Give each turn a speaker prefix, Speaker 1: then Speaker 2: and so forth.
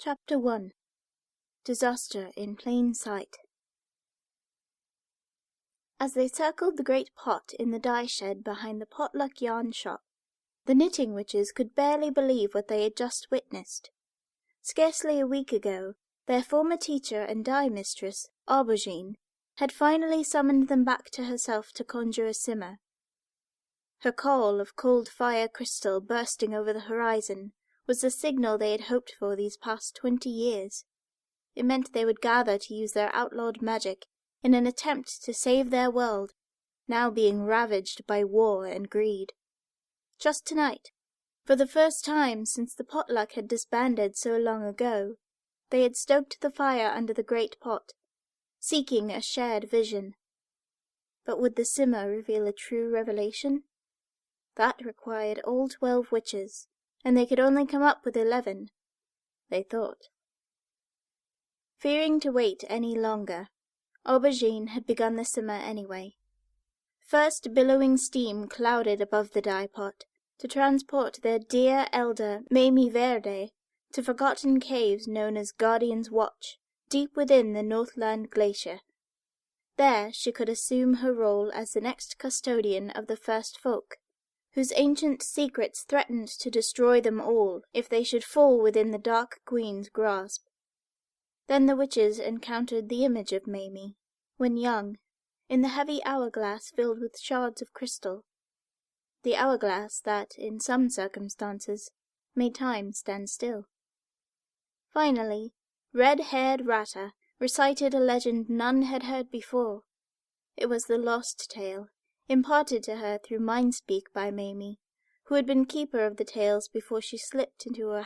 Speaker 1: Chapter 1. Disaster in Plain Sight. As they circled the great pot in the dye shed behind the Potluck Yarn shop, the knitting witches could barely believe what they had just witnessed. Scarcely a week ago, their former teacher and dye mistress, Aubergine, had finally summoned them back to herself to conjure a simmer. Her call of cold fire crystal bursting over the horizon was the signal they had hoped for these past 20 years. It meant they would gather to use their outlawed magic in an attempt to save their world, now being ravaged by war and greed. Just tonight, for the first time since the potluck had disbanded so long ago, they had stoked the fire under the great pot, seeking a shared vision. But would the simmer reveal a true revelation? That required all 12 witches, and they could only come up with 11, they thought. Fearing to wait any longer, Aubergine had begun the simmer anyway. First billowing steam clouded above the dye pot, to transport their dear elder Mamie Verde to forgotten caves known as Guardian's Watch, deep within the Northland Glacier. There she could assume her role as the next custodian of the first folk, whose ancient secrets threatened to destroy them all if they should fall within the Dark Queen's grasp. Then the witches encountered the image of Mamie, when young, in the heavy hourglass filled with shards of crystal, the hourglass that, in some circumstances, made time stand still. Finally, red-haired Rata recited a legend none had heard before. It was the lost tale, imparted to her through mind-speak by Mamie, who had been keeper of the tales before she slipped into her